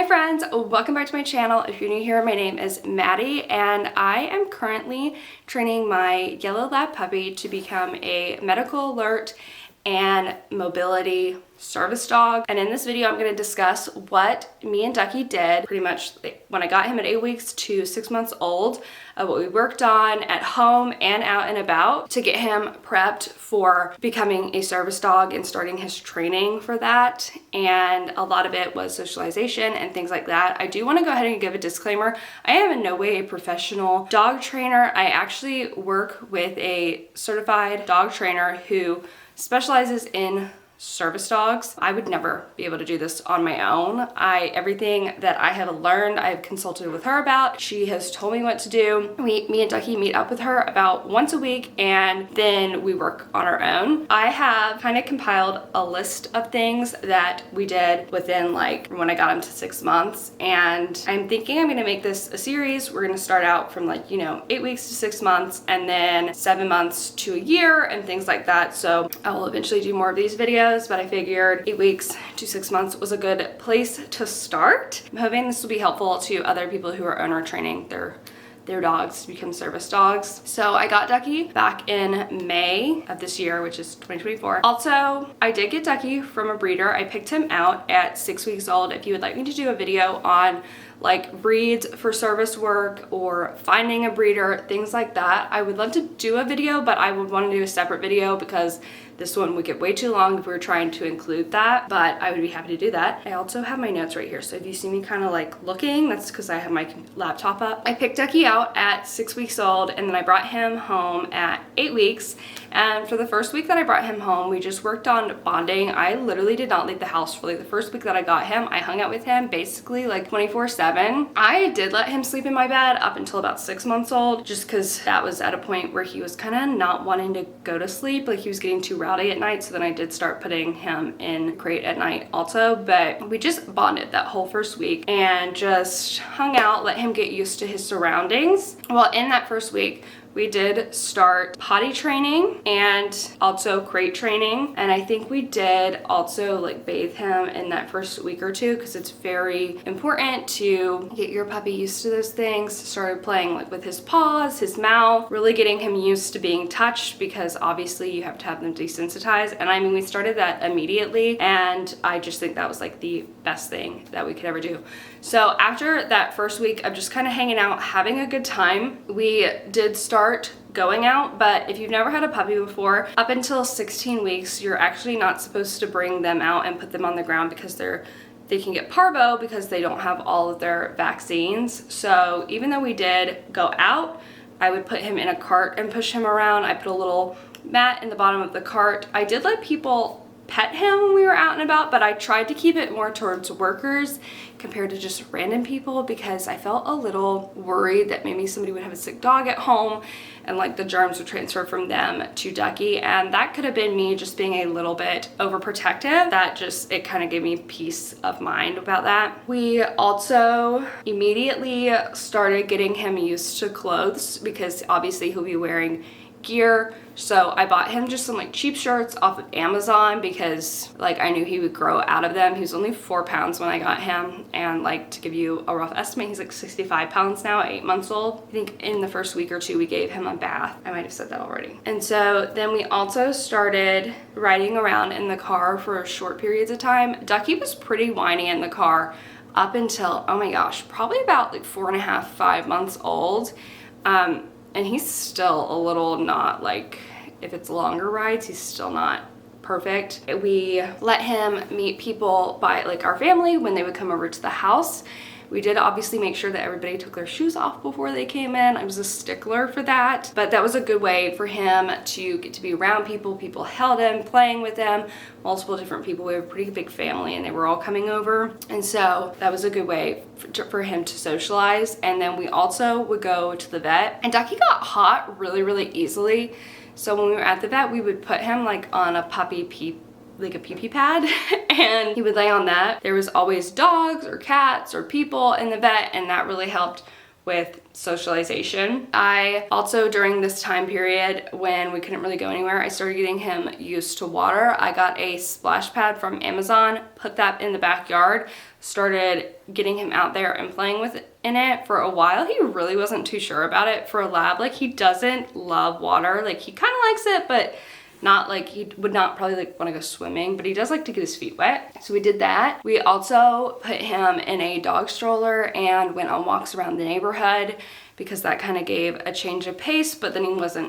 friends, welcome back to my channel. If you're new here, my name is Maddie and I am currently training my yellow lab puppy to become a medical alert and mobility service dog. And in this video, I'm going to discuss what me and Duckie did pretty much when I got him at 8 weeks to 6 months old, what we worked on at home and out and about to get him prepped for becoming a service dog and starting his training for that. And a lot of it was socialization and things like that. I do want to go ahead and give a disclaimer. I am in no way a professional dog trainer. I actually work with a certified dog trainer who specializes in service dogs. I would never be able to do this on my own. Everything that I have learned, I've consulted with her about. She has told me what to do. Me and Duckie meet up with her about once a week and then we work on our own. I have kind of compiled a list of things that we did within like when I got him to 6 months, and I'm thinking I'm going to make this a series. We're going to start out from 8 weeks to 6 months and then 7 months to a year and things like that. So I will eventually do more of these videos, but I figured 8 weeks to 6 months was a good place to start. I'm hoping this will be helpful to other people who are owner training their dogs to become service dogs. So I got Duckie back in May of this year, which is 2024. Also, I did get Duckie from a breeder. I picked him out at 6 weeks old. If you would like me to do a video on like breeds for service work or finding a breeder, things like that, I would love to do a video, but I would want to do a separate video because this one would get way too long if we were trying to include that, but I would be happy to do that. I also have my notes right here, so if you see me kind of like looking, that's because I have my laptop up. I picked Duckie out at 6 weeks old and then I brought him home at 8 weeks. And for the first week that I brought him home, we just worked on bonding. I literally did not leave the house for like the first week that I got him. I hung out with him basically like 24/7. I did let him sleep in my bed up until about 6 months old, just because that was at a point where he was kind of not wanting to go to sleep. Like he was getting too rowdy at night. So then I did start putting him in crate at night also, but we just bonded that whole first week and just hung out, let him get used to his surroundings. Well, in that first week, we did start potty training and also crate training. And I think we did also like bathe him in that first week or two because it's very important to get your puppy used to those things. Started playing like with his paws, his mouth, really getting him used to being touched because obviously you have to have them desensitized. And I mean, we started that immediately and I just think that was like the best thing that we could ever do. So after that first week of just kind of hanging out, having a good time, we did start going out. But if you've never had a puppy before, up until 16 weeks, you're actually not supposed to bring them out and put them on the ground because they can get parvo because they don't have all of their vaccines. So even though we did go out, I would put him in a cart and push him around. I put a little mat in the bottom of the cart. I did let people pet him when we were out and about, but I tried to keep it more towards workers compared to just random people because I felt a little worried that maybe somebody would have a sick dog at home and like the germs would transfer from them to Duckie, and that could have been me just being a little bit overprotective. It kind of gave me peace of mind about that. We also immediately started getting him used to clothes because obviously he'll be wearing gear. So I bought him just some like cheap shirts off of Amazon because like I knew he would grow out of them. He was only 4 pounds when I got him, and like to give you a rough estimate, he's like 65 pounds now at 8 months old. I think in the first week or two we gave him a bath. I might have said that already. And so then we also started riding around in the car for short periods of time. Duckie was pretty whiny in the car up until, oh my gosh, probably about like 4.5, 5 months old. And he's still a little not like, if it's longer rides, he's still not perfect. We let him meet people by like our family when they would come over to the house. We did obviously make sure that everybody took their shoes off before they came in. I was a stickler for that, but that was a good way for him to get to be around people. People held him, playing with him, multiple different people. We have a pretty big family and they were all coming over. And so that was a good way for him to socialize. And then we also would go to the vet, and Duckie got hot really, really easily. So when we were at the vet, we would put him like on a puppy pee-pee pad and he would lay on that. There was always dogs or cats or people in the vet, and that really helped with socialization. I also, during this time period when we couldn't really go anywhere, I started getting him used to water. I got a splash pad from Amazon, put that in the backyard, started getting him out there and playing with in it. For a while, he really wasn't too sure about it. For a lab, like, he doesn't love water. Like, he kind of likes it, but not like, he would not probably like want to go swimming, but he does like to get his feet wet. So we did that. We also put him in a dog stroller and went on walks around the neighborhood because that kind of gave a change of pace, but then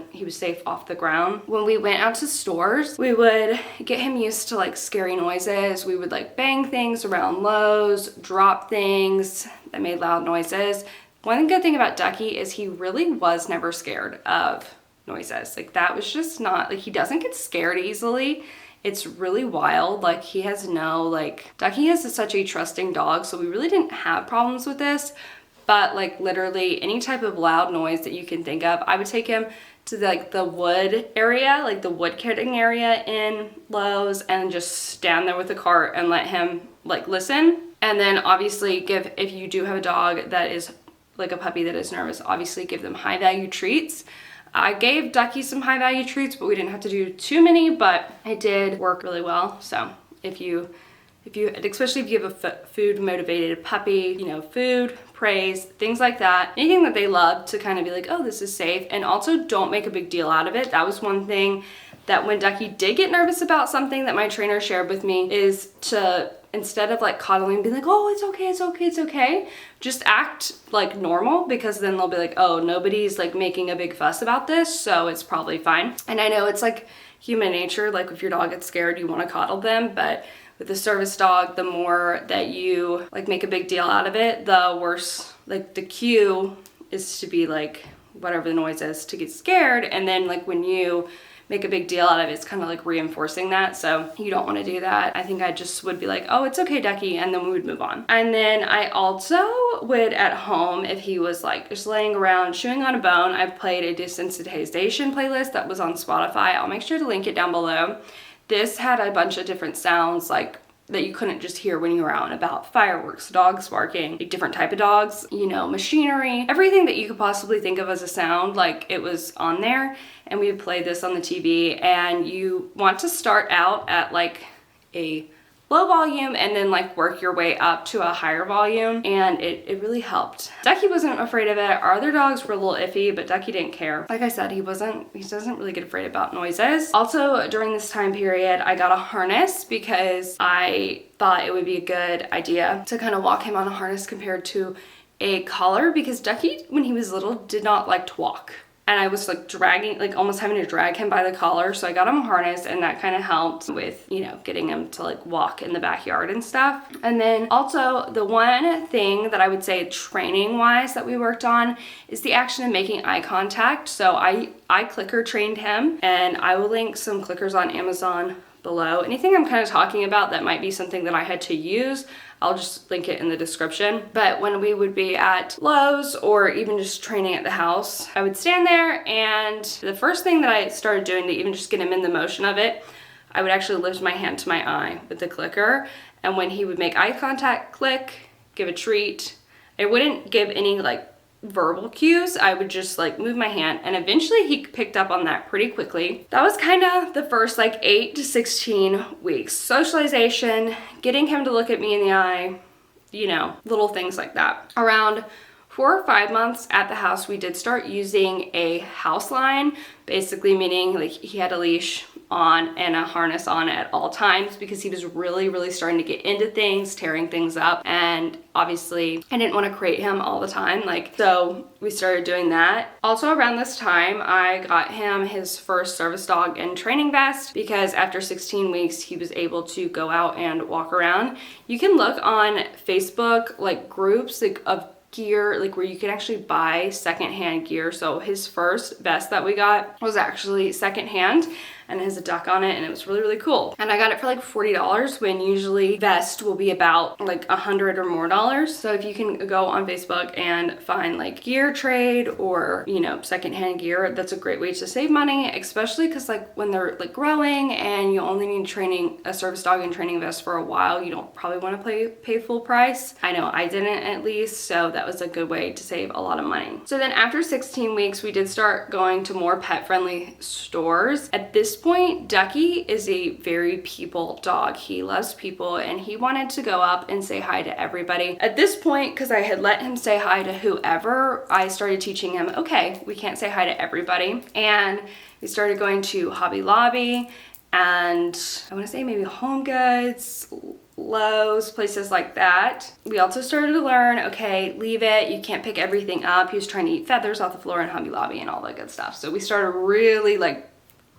he was safe off the ground. When we went out to stores, we would get him used to like scary noises. We would like bang things around Lowe's, drop things that made loud noises. One good thing about Duckie is he really was never scared of noises. Like, that was just not, like, he doesn't get scared easily. It's really wild. Like, he has no, like, Duckie is such a trusting dog, so we really didn't have problems with this. But like, literally any type of loud noise that you can think of, I would take him to the wood area, like the wood cutting area in Lowe's, and just stand there with the cart and let him like listen. And then obviously if you do have a dog that is like a puppy that is nervous, obviously give them high value treats. I gave Duckie some high value treats, but we didn't have to do too many, but it did work really well. So especially if you have a food motivated puppy, you know, food, praise, things like that, anything that they love, to kind of be like, oh, this is safe. And also don't make a big deal out of it. That was one thing that when Duckie did get nervous about something that my trainer shared with me, is to, instead of like coddling and being like, oh, it's okay, it's okay, it's okay, just act like normal, because then they'll be like, oh, nobody's like making a big fuss about this, so it's probably fine. And I know it's like human nature, like if your dog gets scared, you want to coddle them, but with a service dog, the more that you like make a big deal out of it, the worse. Like, the cue is to be like, whatever the noise is, to get scared, and then like when you make a big deal out of it, it's kind of like reinforcing that. So you don't want to do that. I think I just would be like, oh, it's okay, Duckie, and then we would move on. And then I also would, at home, if he was like just laying around chewing on a bone, I've played a desensitization playlist that was on Spotify. I'll make sure to link it down below. This had a bunch of different sounds like that you couldn't just hear when you were out and about. Fireworks, dogs barking, like different type of dogs, you know, machinery, everything that you could possibly think of as a sound, like it was on there. And we would play this on the TV, and you want to start out at like a low volume and then like work your way up to a higher volume, and it really helped. Duckie wasn't afraid of it. Our other dogs were a little iffy, but Duckie didn't care. Like I said, he doesn't really get afraid about noises. Also, during this time period, I got a harness because I thought it would be a good idea to kind of walk him on a harness compared to a collar, because Duckie, when he was little, did not like to walk. And I was like dragging, like almost having to drag him by the collar. So I got him a harness, and that kind of helped with, you know, getting him to like walk in the backyard and stuff. And then also the one thing that I would say training wise that we worked on is the action of making eye contact. So I clicker trained him, and I will link some clickers on Amazon below. Anything I'm kind of talking about that might be something that I had to use, I'll just link it in the description. But when we would be at Lowe's or even just training at the house, I would stand there, and the first thing that I started doing to even just get him in the motion of it, I would actually lift my hand to my eye with the clicker. And when he would make eye contact, click, give a treat. I wouldn't give any like verbal cues. I would just like move my hand, and eventually he picked up on that pretty quickly. That was kind of the first like 8 to 16 weeks. Socialization, getting him to look at me in the eye, you know, little things like that. Around 4 or 5 months at the house, we did start using a house line, basically meaning like he had a leash on and a harness on at all times, because he was really starting to get into things, tearing things up. And obviously I didn't want to crate him all the time, like, so we started doing that. Also around this time, I got him his first service dog and training vest, because after 16 weeks he was able to go out and walk around. You can look on Facebook like groups like of gear, like where you can actually buy secondhand gear. So his first vest that we got was actually secondhand, and it has a duck on it, and it was really, really cool. And I got it for like $40 when usually vest will be about like $100 or more. So if you can go on Facebook and find like gear trade or, you know, secondhand gear, that's a great way to save money, especially because like when they're like growing and you only need a service dog and training vest for a while, you don't probably want to pay full price. I know I didn't, at least, so that was a good way to save a lot of money. So then after 16 weeks, we did start going to more pet-friendly stores. At this point, Duckie is a very people dog. He loves people and he wanted to go up and say hi to everybody. At this point, because I had let him say hi to whoever, I started teaching him, okay, we can't say hi to everybody. And we started going to Hobby Lobby and I want to say maybe Home Goods, Lowe's, places like that. We also started to learn, okay, leave it, you can't pick everything up. He was trying to eat feathers off the floor in Hobby Lobby and all that good stuff. So we started really like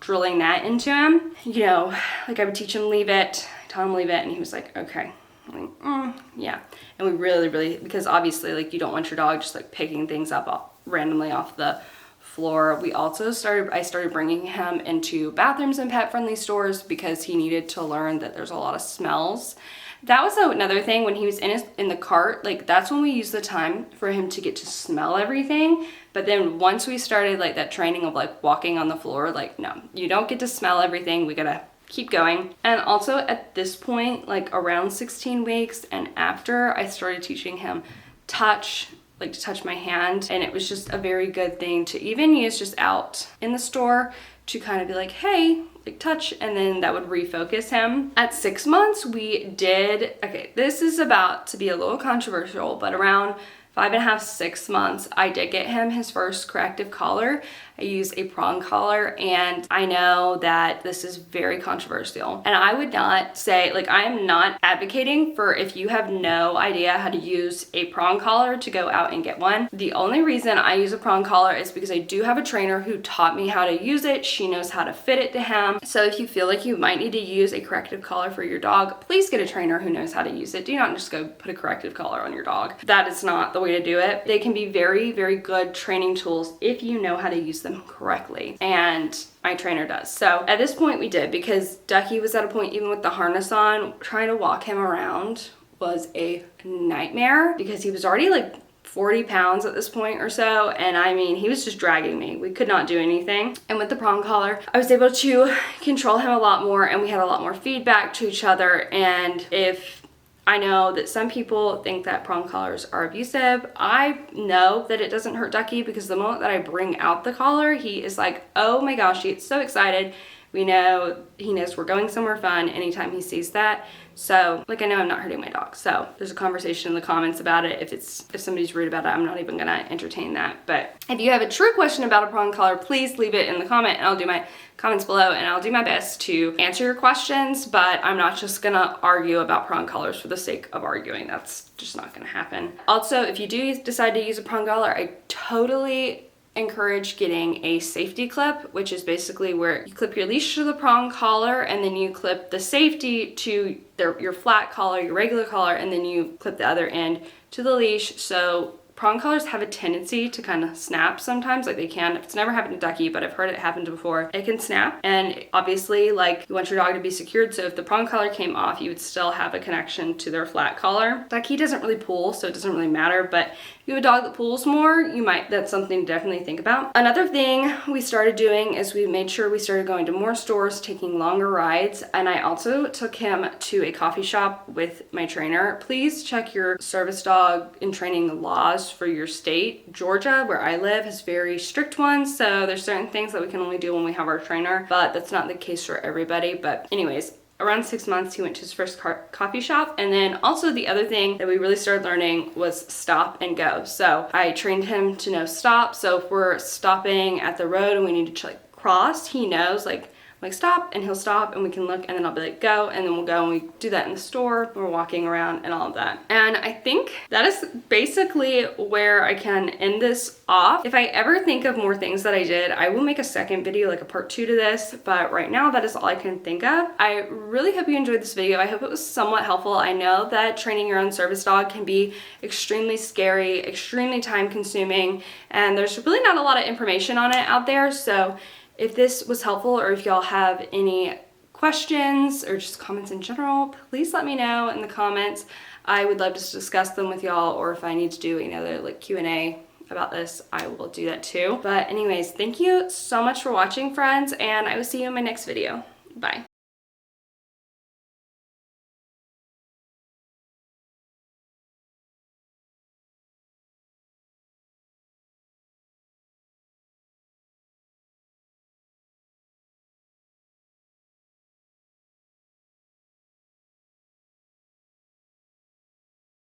drilling that into him. You know, like I would teach him leave it, tell him leave it, and he was like, okay. I'm like, yeah. And we really, because obviously like you don't want your dog just like picking things up randomly off the floor. We also I started bringing him into bathrooms and pet-friendly stores because he needed to learn that there's a lot of smells. That was another thing when he was in the cart, like that's when we used the time for him to get to smell everything. But then once we started like that training of like walking on the floor, like no, you don't get to smell everything. We gotta keep going. And also at this point, like around 16 weeks and after, I started teaching him touch, like to touch my hand. And it was just a very good thing to even use just out in the store to kind of be like, hey, like touch, and then that would refocus him. At 6 months, we did, okay, this is about to be a little controversial, but around 5.5, 6 months, I did get him his first corrective collar. I use a prong collar, and I know that this is very controversial. And I would not say, like, I am not advocating for if you have no idea how to use a prong collar to go out and get one. The only reason I use a prong collar is because I do have a trainer who taught me how to use it. She knows how to fit it to him. So if you feel like you might need to use a corrective collar for your dog, please get a trainer who knows how to use it. Do not just go put a corrective collar on your dog. That is not the way to do it. They can be very, very good training tools if you know how to use them correctly, and my trainer does. So at this point we did, because Duckie was at a point, even with the harness on, trying to walk him around was a nightmare because he was already like 40 pounds at this point or so, and I mean he was just dragging me. We could not do anything. And with the prong collar, I was able to control him a lot more, and we had a lot more feedback to each other. And if I know that some people think that prong collars are abusive, I know that it doesn't hurt Duckie, because the moment that I bring out the collar, he is like, oh my gosh, he gets so excited. He knows we're going somewhere fun anytime he sees that. So, like, I know I'm not hurting my dog. So there's a conversation in the comments about it. If somebody's rude about it, I'm not even gonna entertain that. But if you have a true question about a prong collar, please leave it in the comment, and I'll do my comments below, and I'll do my best to answer your questions. But I'm not just gonna argue about prong collars for the sake of arguing. That's just not gonna happen. Also, if you do decide to use a prong collar, I totally encourage getting a safety clip, which is basically where you clip your leash to the prong collar, and then you clip the safety to your flat collar, your regular collar, and then you clip the other end to the leash. So prong collars have a tendency to kind of snap sometimes, like they can. It's never happened to Duckie, but I've heard it happen before. It can snap, and obviously, like, you want your dog to be secured, so if the prong collar came off, you would still have a connection to their flat collar. Duckie doesn't really pull, so it doesn't really matter, but if you have a dog that pulls more, that's something to definitely think about. Another thing we started doing is we made sure we started going to more stores, taking longer rides, and I also took him to a coffee shop with my trainer. Please check your service dog and training laws for your state. Georgia, where I live, has very strict ones, so there's certain things that we can only do when we have our trainer, but that's not the case for everybody. But anyways, around 6 months, he went to his first coffee shop. And then also the other thing that we really started learning was stop and go. So I trained him to know stop. So if we're stopping at the road and we need to like cross, he knows like stop, and he'll stop, and we can look, and then I'll be like go, and then we'll go, and we do that in the store when we're walking around and all of that. And I think that is basically where I can end this off. If I ever think of more things that I did, I will make a second video, like a part 2 to this, but right now that is all I can think of. I really hope you enjoyed this video. I hope it was somewhat helpful. I know that training your own service dog can be extremely scary, extremely time consuming, and there's really not a lot of information on it out there. So If this was helpful, or if y'all have any questions or just comments in general, please let me know in the comments. I would love to discuss them with y'all, or if I need to do another like Q&A about this, I will do that too. But anyways, thank you so much for watching, friends, and I will see you in my next video. Bye.